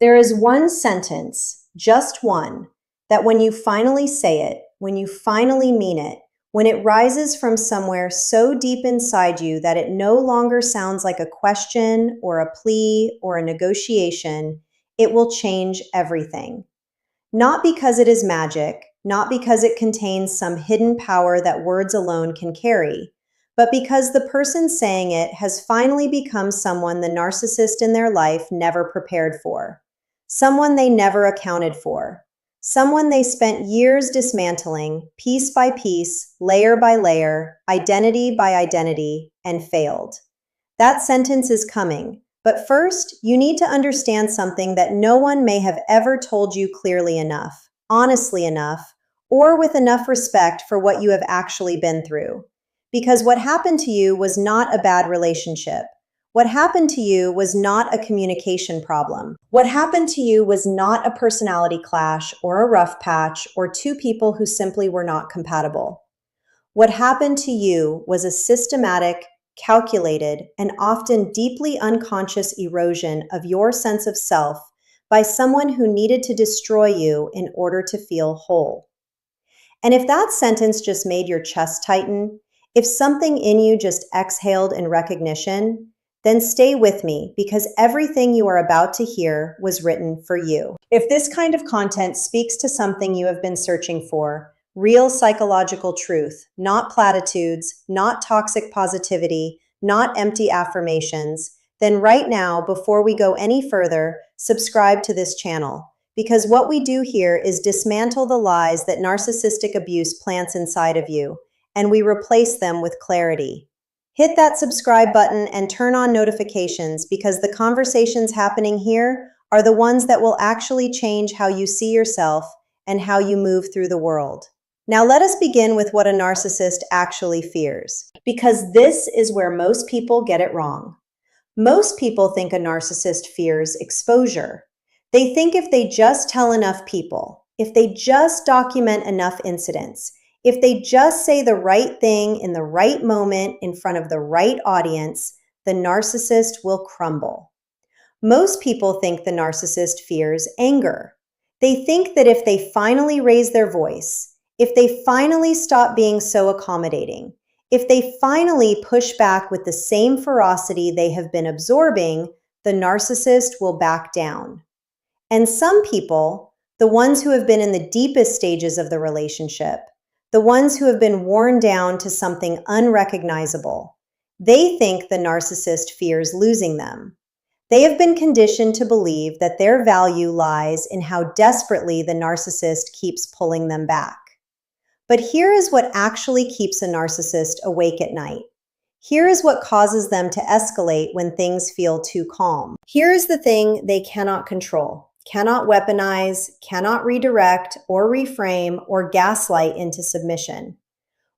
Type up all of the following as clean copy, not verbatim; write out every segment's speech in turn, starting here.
There is one sentence, just one, that when you finally say it, when you finally mean it, when it rises from somewhere so deep inside you that it no longer sounds like a question or a plea or a negotiation, it will change everything. Not because it is magic, not because it contains some hidden power that words alone can carry, but because the person saying it has finally become someone the narcissist in their life never prepared for, someone they never accounted for, someone they spent years dismantling, piece by piece, layer by layer, identity by identity, and failed. That sentence is coming. But first, you need to understand something that no one may have ever told you clearly enough, honestly enough, or with enough respect for what you have actually been through. Because what happened to you was not a bad relationship. What happened to you was not a communication problem. What happened to you was not a personality clash or a rough patch or two people who simply were not compatible. What happened to you was a systematic, calculated, and often deeply unconscious erosion of your sense of self by someone who needed to destroy you in order to feel whole. And if that sentence just made your chest tighten, if something in you just exhaled in recognition, then stay with me because everything you are about to hear was written for you. If this kind of content speaks to something you have been searching for, real psychological truth, not platitudes, not toxic positivity, not empty affirmations, then right now, before we go any further, subscribe to this channel. Because what we do here is dismantle the lies that narcissistic abuse plants inside of you, and we replace them with clarity. Hit that subscribe button and turn on notifications because the conversations happening here are the ones that will actually change how you see yourself and how you move through the world. Now let us begin with what a narcissist actually fears, because this is where most people get it wrong. Most people think a narcissist fears exposure. They think if they just tell enough people, if they just document enough incidents, if they just say the right thing in the right moment in front of the right audience, the narcissist will crumble. Most people think the narcissist fears anger. They think that if they finally raise their voice, if they finally stop being so accommodating, if they finally push back with the same ferocity they have been absorbing, the narcissist will back down. And some people, the ones who have been in the deepest stages of the relationship, the ones who have been worn down to something unrecognizable, they think the narcissist fears losing them. They have been conditioned to believe that their value lies in how desperately the narcissist keeps pulling them back. But here is what actually keeps a narcissist awake at night. Here is what causes them to escalate when things feel too calm. Here is the thing they cannot control, cannot weaponize, cannot redirect or reframe or gaslight into submission.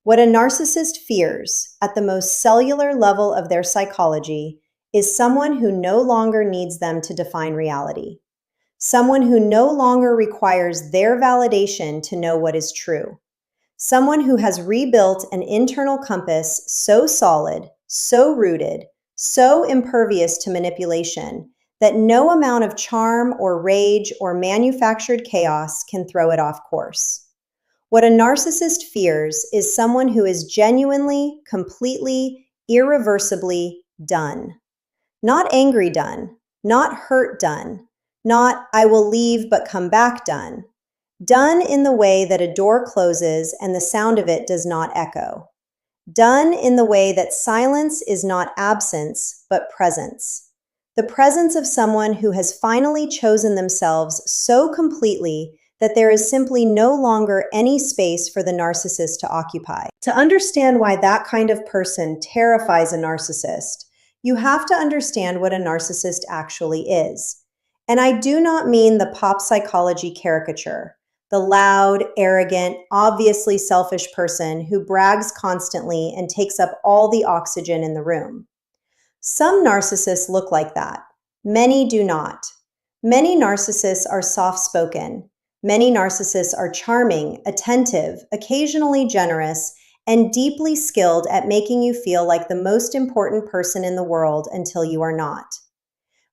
What a narcissist fears at the most cellular level of their psychology is someone who no longer needs them to define reality, someone who no longer requires their validation to know what is true. Someone who has rebuilt an internal compass so solid, so rooted, so impervious to manipulation that no amount of charm or rage or manufactured chaos can throw it off course. What a narcissist fears is someone who is genuinely, completely, irreversibly done. Not angry done, not hurt done, not I will leave but come back done. Done in the way that a door closes and the sound of it does not echo. Done in the way that silence is not absence, but presence. The presence of someone who has finally chosen themselves so completely that there is simply no longer any space for the narcissist to occupy. To understand why that kind of person terrifies a narcissist, you have to understand what a narcissist actually is. And I do not mean the pop psychology caricature, the loud, arrogant, obviously selfish person who brags constantly and takes up all the oxygen in the room. Some narcissists look like that. Many do not. Many narcissists are soft-spoken. Many narcissists are charming, attentive, occasionally generous, and deeply skilled at making you feel like the most important person in the world until you are not.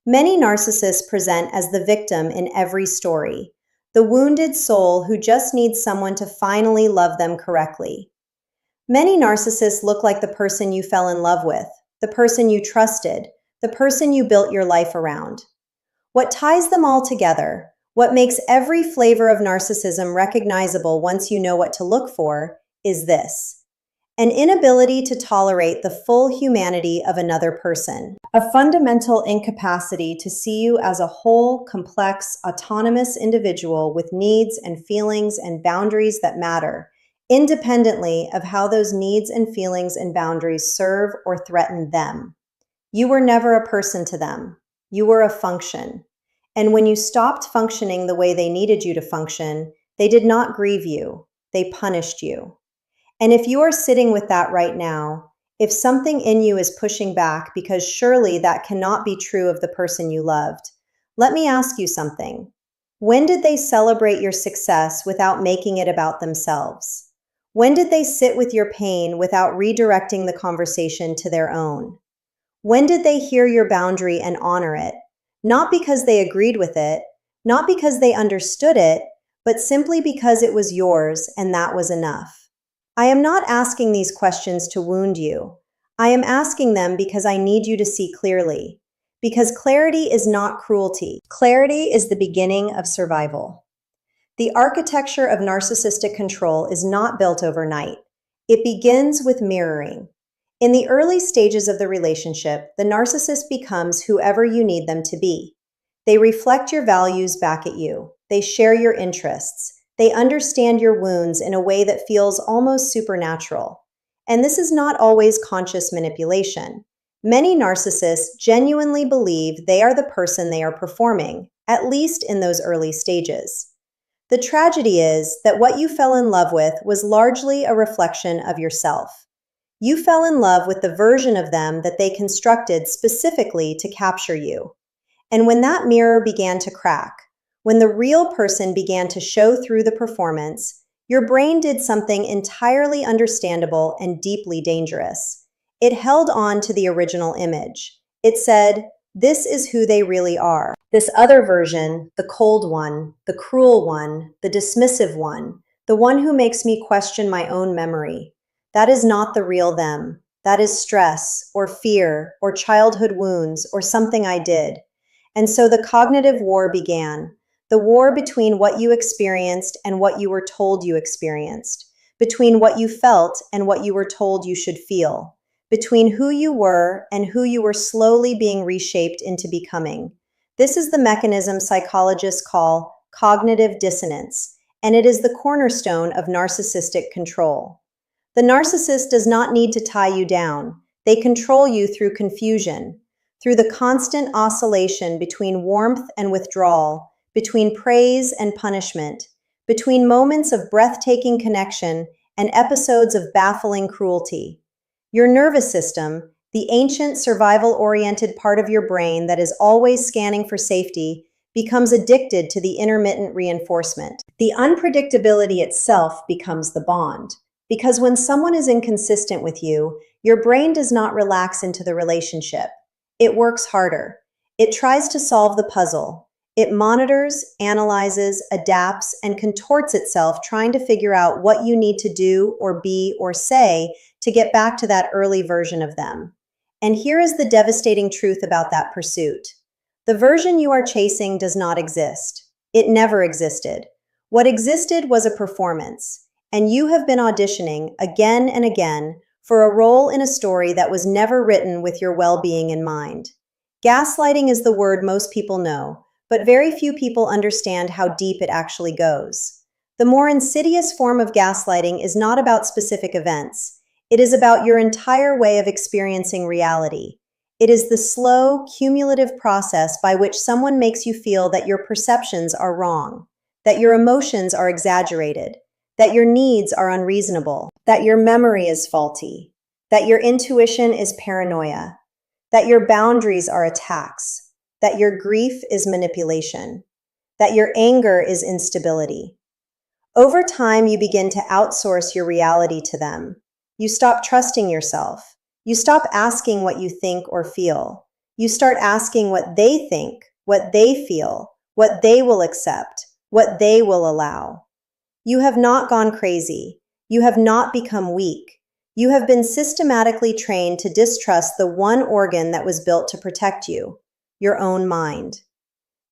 Many narcissists present as the victim in every story, the wounded soul who just needs someone to finally love them correctly. Many narcissists look like the person you fell in love with, the person you trusted, the person you built your life around. What ties them all together, what makes every flavor of narcissism recognizable once you know what to look for, is this: an inability to tolerate the full humanity of another person, a fundamental incapacity to see you as a whole, complex, autonomous individual with needs and feelings and boundaries that matter, independently of how those needs and feelings and boundaries serve or threaten them. You were never a person to them. You were a function. And when you stopped functioning the way they needed you to function, they did not grieve you. They punished you. And if you are sitting with that right now, if something in you is pushing back because surely that cannot be true of the person you loved, let me ask you something. When did they celebrate your success without making it about themselves? When did they sit with your pain without redirecting the conversation to their own? When did they hear your boundary and honor it? Not because they agreed with it, not because they understood it, but simply because it was yours and that was enough. I am not asking these questions to wound you. I am asking them because I need you to see clearly. Because clarity is not cruelty. Clarity is the beginning of survival. The architecture of narcissistic control is not built overnight. It begins with mirroring. In the early stages of the relationship, the narcissist becomes whoever you need them to be. They reflect your values back at you. They share your interests. They understand your wounds in a way that feels almost supernatural. And this is not always conscious manipulation. Many narcissists genuinely believe they are the person they are performing, at least in those early stages. The tragedy is that what you fell in love with was largely a reflection of yourself. You fell in love with the version of them that they constructed specifically to capture you. And when that mirror began to crack, when the real person began to show through the performance, your brain did something entirely understandable and deeply dangerous. It held on to the original image. It said, "This is who they really are. This other version, the cold one, the cruel one, the dismissive one, the one who makes me question my own memory, that is not the real them. That is stress, or fear, or childhood wounds, or something I did." And so the cognitive war began. The war between what you experienced and what you were told you experienced, between what you felt and what you were told you should feel, between who you were and who you were slowly being reshaped into becoming. This is the mechanism psychologists call cognitive dissonance, and it is the cornerstone of narcissistic control. The narcissist does not need to tie you down. They control you through confusion, through the constant oscillation between warmth and withdrawal, between praise and punishment, between moments of breathtaking connection and episodes of baffling cruelty. Your nervous system, the ancient survival-oriented part of your brain that is always scanning for safety, becomes addicted to the intermittent reinforcement. The unpredictability itself becomes the bond. Because when someone is inconsistent with you, your brain does not relax into the relationship. It works harder. It tries to solve the puzzle. It monitors, analyzes, adapts, and contorts itself trying to figure out what you need to do or be or say to get back to that early version of them. And here is the devastating truth about that pursuit. The version you are chasing does not exist. It never existed. What existed was a performance, and you have been auditioning again and again for a role in a story that was never written with your well-being in mind. Gaslighting is the word most people know, but very few people understand how deep it actually goes. The more insidious form of gaslighting is not about specific events. It is about your entire way of experiencing reality. It is the slow, cumulative process by which someone makes you feel that your perceptions are wrong, that your emotions are exaggerated, that your needs are unreasonable, that your memory is faulty, that your intuition is paranoia, that your boundaries are attacks, that your grief is manipulation, that your anger is instability. Over time, you begin to outsource your reality to them. You stop trusting yourself. You stop asking what you think or feel. You start asking what they think, what they feel, what they will accept, what they will allow. You have not gone crazy. You have not become weak. You have been systematically trained to distrust the one organ that was built to protect you, your own mind.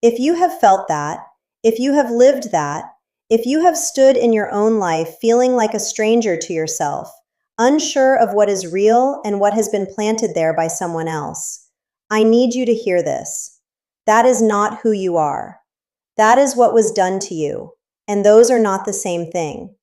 If you have felt that, if you have lived that, if you have stood in your own life feeling like a stranger to yourself, unsure of what is real and what has been planted there by someone else, I need you to hear this. That is not who you are. That is what was done to you, and those are not the same thing.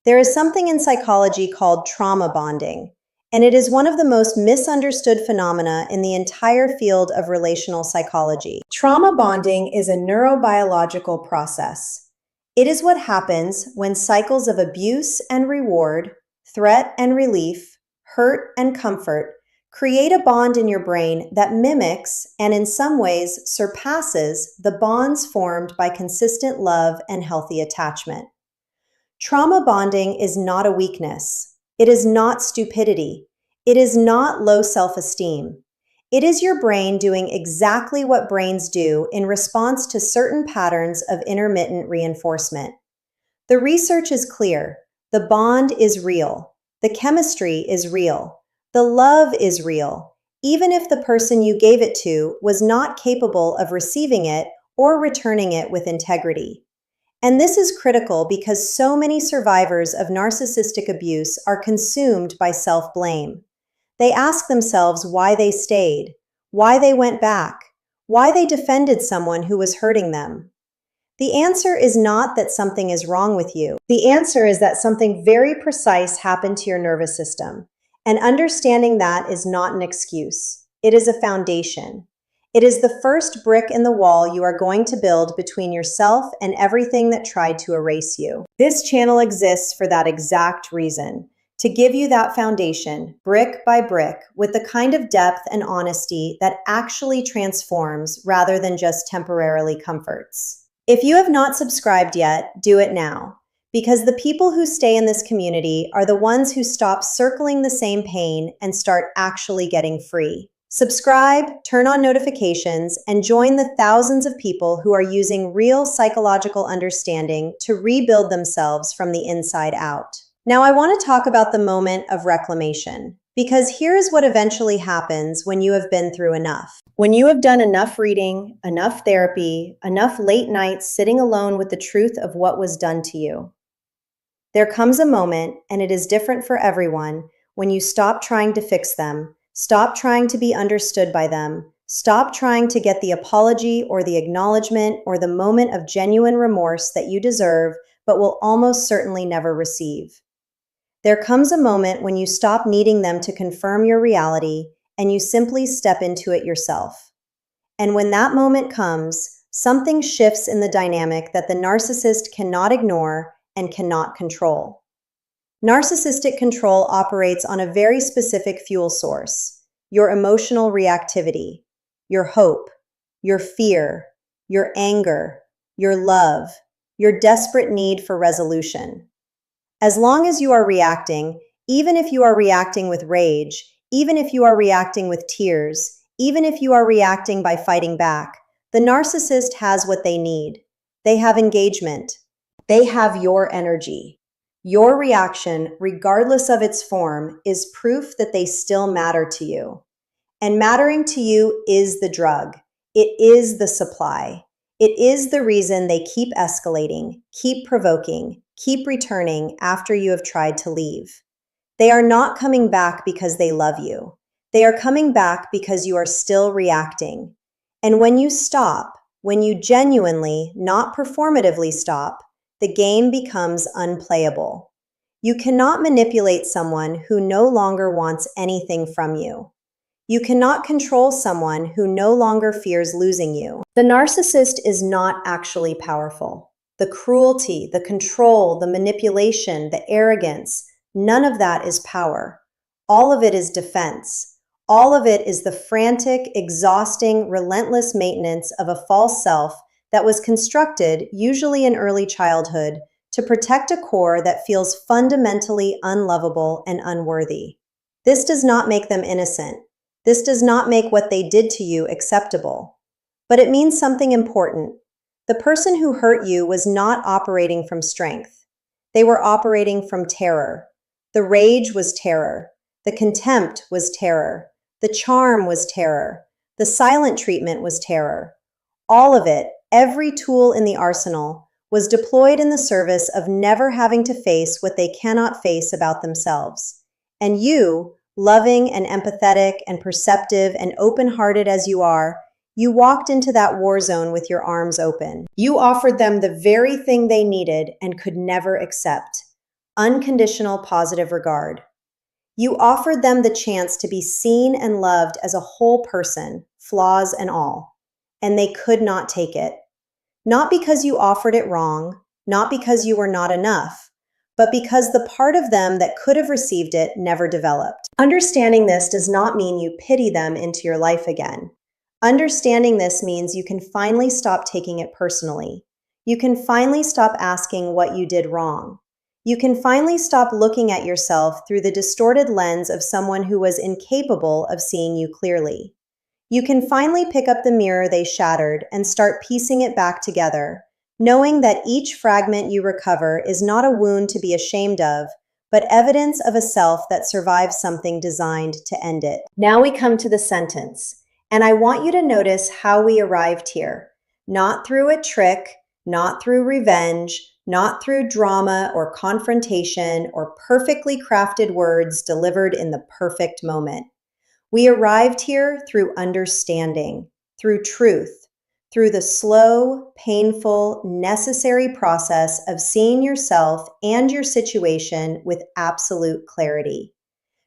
There is something in psychology called trauma bonding, and it is one of the most misunderstood phenomena in the entire field of relational psychology. Trauma bonding is a neurobiological process. It is what happens when cycles of abuse and reward, threat and relief, hurt and comfort create a bond in your brain that mimics and in some ways surpasses the bonds formed by consistent love and healthy attachment. Trauma bonding is not a weakness. It is not stupidity. It is not low self-esteem. It is your brain doing exactly what brains do in response to certain patterns of intermittent reinforcement. The research is clear. The bond is real. The chemistry is real. The love is real, even if the person you gave it to was not capable of receiving it or returning it with integrity. And this is critical because so many survivors of narcissistic abuse are consumed by self-blame. They ask themselves why they stayed, why they went back, why they defended someone who was hurting them. The answer is not that something is wrong with you. The answer is that something very precise happened to your nervous system. And understanding that is not an excuse. It is a foundation. It is the first brick in the wall you are going to build between yourself and everything that tried to erase you. This channel exists for that exact reason, to give you that foundation, brick by brick, with the kind of depth and honesty that actually transforms rather than just temporarily comforts. If you have not subscribed yet, do it now. Because the people who stay in this community are the ones who stop circling the same pain and start actually getting free. Subscribe, turn on notifications, and join the thousands of people who are using real psychological understanding to rebuild themselves from the inside out. Now, I want to talk about the moment of reclamation, because here is what eventually happens when you have been through enough. When you have done enough reading, enough therapy, enough late nights sitting alone with the truth of what was done to you. There comes a moment, and it is different for everyone, when you stop trying to fix them, stop trying to be understood by them, stop trying to get the apology or the acknowledgement or the moment of genuine remorse that you deserve but will almost certainly never receive. There comes a moment when you stop needing them to confirm your reality and you simply step into it yourself. And when that moment comes, something shifts in the dynamic that the narcissist cannot ignore and cannot control. Narcissistic control operates on a very specific fuel source: your emotional reactivity, your hope, your fear, your anger, your love, your desperate need for resolution. As long as you are reacting, even if you are reacting with rage, even if you are reacting with tears, even if you are reacting by fighting back, the narcissist has what they need. They have engagement. They have your energy. Your reaction, regardless of its form, is proof that they still matter to you. And mattering to you is the drug. It is the supply. It is the reason they keep escalating, keep provoking, keep returning after you have tried to leave. They are not coming back because they love you. They are coming back because you are still reacting. And when you stop, when you genuinely, not performatively stop, the game becomes unplayable. You cannot manipulate someone who no longer wants anything from you. You cannot control someone who no longer fears losing you. The narcissist is not actually powerful. The cruelty, the control, the manipulation, the arrogance, none of that is power. All of it is defense. All of it is the frantic, exhausting, relentless maintenance of a false self that was constructed, usually in early childhood, to protect a core that feels fundamentally unlovable and unworthy. This does not make them innocent. This does not make what they did to you acceptable. But it means something important. The person who hurt you was not operating from strength. They were operating from terror. The rage was terror. The contempt was terror. The charm was terror. The silent treatment was terror. All of it, every tool in the arsenal, was deployed in the service of never having to face what they cannot face about themselves. And you, loving and empathetic and perceptive and open-hearted as you are, you walked into that war zone with your arms open. You offered them the very thing they needed and could never accept: unconditional positive regard. You offered them the chance to be seen and loved as a whole person, flaws and all, and they could not take it. Not because you offered it wrong, not because you were not enough, but because the part of them that could have received it never developed. Understanding this does not mean you pity them into your life again. Understanding this means you can finally stop taking it personally. You can finally stop asking what you did wrong. You can finally stop looking at yourself through the distorted lens of someone who was incapable of seeing you clearly. You can finally pick up the mirror they shattered and start piecing it back together, knowing that each fragment you recover is not a wound to be ashamed of, but evidence of a self that survives something designed to end it. Now we come to the sentence, and I want you to notice how we arrived here. Not through a trick, not through revenge, not through drama or confrontation or perfectly crafted words delivered in the perfect moment. We arrived here through understanding, through truth, through the slow, painful, necessary process of seeing yourself and your situation with absolute clarity.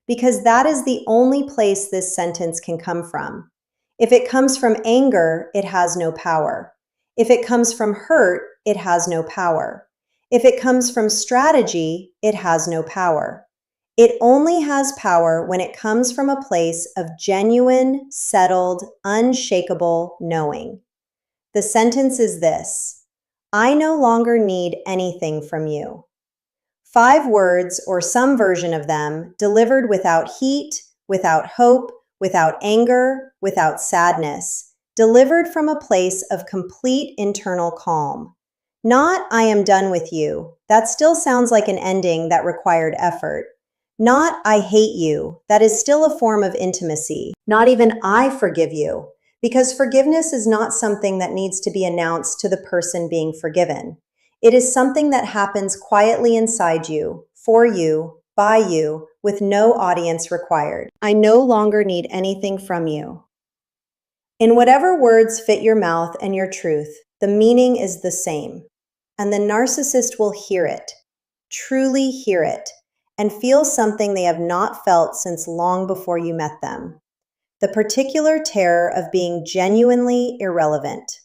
Because that is the only place this sentence can come from. If it comes from anger, it has no power. If it comes from hurt, it has no power. If it comes from strategy, it has no power. It only has power when it comes from a place of genuine, settled, unshakable knowing. The sentence is this: I no longer need anything from you. 5 words, or some version of them, delivered without heat, without hope, without anger, without sadness, delivered from a place of complete internal calm. Not, I am done with you. That still sounds like an ending that required effort. Not, I hate you. That is still a form of intimacy. Not even, I forgive you. Because forgiveness is not something that needs to be announced to the person being forgiven. It is something that happens quietly inside you, for you, by you, with no audience required. I no longer need anything from you. In whatever words fit your mouth and your truth, the meaning is the same. And the narcissist will hear it, truly hear it, and feel something they have not felt since long before you met them. The particular terror of being genuinely irrelevant.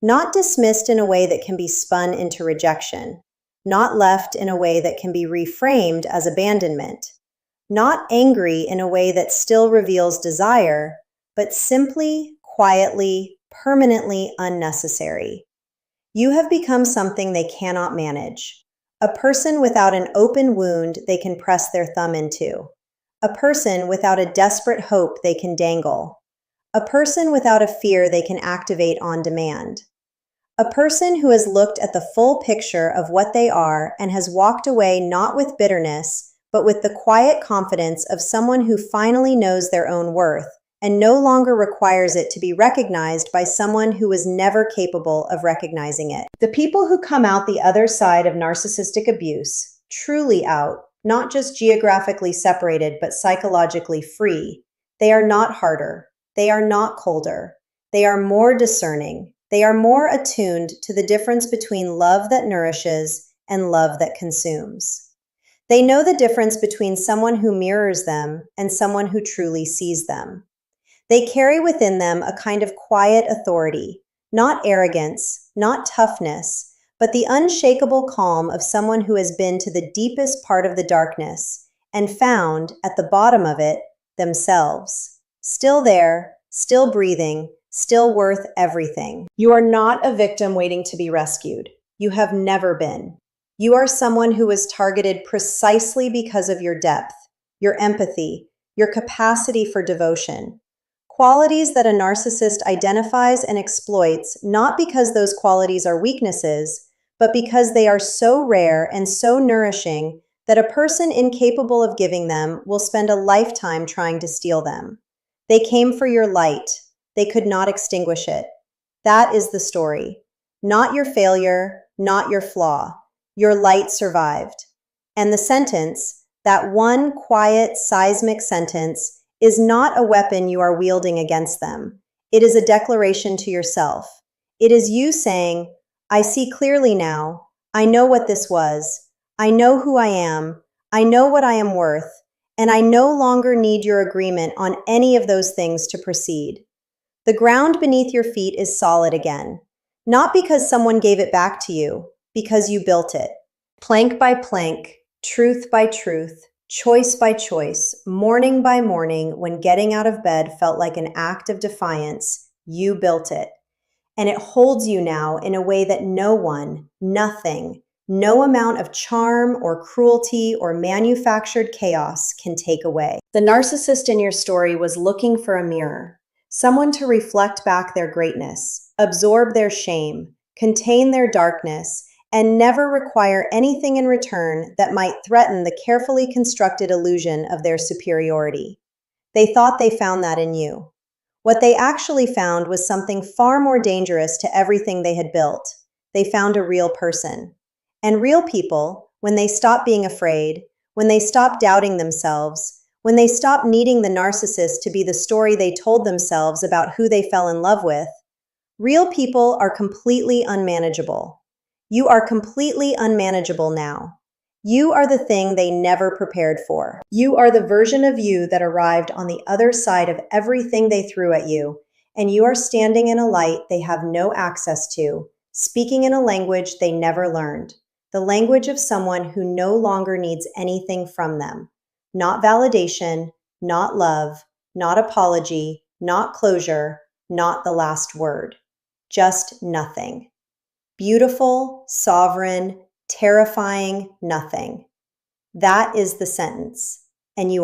Not dismissed in a way that can be spun into rejection. Not left in a way that can be reframed as abandonment. Not angry in a way that still reveals desire, but simply, quietly, permanently unnecessary. You have become something they cannot manage. A person without an open wound they can press their thumb into. A person without a desperate hope they can dangle. A person without a fear they can activate on demand. A person who has looked at the full picture of what they are and has walked away not with bitterness, but with the quiet confidence of someone who finally knows their own worth and no longer requires it to be recognized by someone who was never capable of recognizing it. The people who come out the other side of narcissistic abuse, truly out, not just geographically separated, but psychologically free, they are not harder. They are not colder. They are more discerning. They are more attuned to the difference between love that nourishes and love that consumes. They know the difference between someone who mirrors them and someone who truly sees them. They carry within them a kind of quiet authority, not arrogance, not toughness, but the unshakable calm of someone who has been to the deepest part of the darkness and found, at the bottom of it, themselves. Still there, still breathing, still worth everything. You are not a victim waiting to be rescued. You have never been. You are someone who was targeted precisely because of your depth, your empathy, your capacity for devotion, Qualities that a narcissist identifies and exploits not because those qualities are weaknesses, but because they are so rare and so nourishing that a person incapable of giving them will spend a lifetime trying to steal them. They came for your light. They could not extinguish it. That is the story. Not your failure, not your flaw. Your light survived. And the sentence, that one quiet, seismic sentence, is not a weapon you are wielding against them. It is a declaration to yourself. It is you saying, I see clearly now. I know what this was. I know who I am. I know what I am worth. And I no longer need your agreement on any of those things to proceed. The ground beneath your feet is solid again. Not because someone gave it back to you, because you built it. Plank by plank, truth by truth, choice by choice, morning by morning, when getting out of bed felt like an act of defiance, you built it. And it holds you now in a way that no one, nothing, no amount of charm or cruelty or manufactured chaos can take away. The narcissist in your story was looking for a mirror, someone to reflect back their greatness, absorb their shame, contain their darkness, and never require anything in return that might threaten the carefully constructed illusion of their superiority. They thought they found that in you. What they actually found was something far more dangerous to everything they had built. They found a real person. And real people, when they stop being afraid, when they stop doubting themselves, when they stop needing the narcissist to be the story they told themselves about who they fell in love with, real people are completely unmanageable. You are completely unmanageable now. You are the thing they never prepared for. You are the version of you that arrived on the other side of everything they threw at you, and you are standing in a light they have no access to, speaking in a language they never learned, the language of someone who no longer needs anything from them. Not validation, not love, not apology, not closure, not the last word. Just nothing. Beautiful, sovereign, terrifying nothing. That is the sentence, and you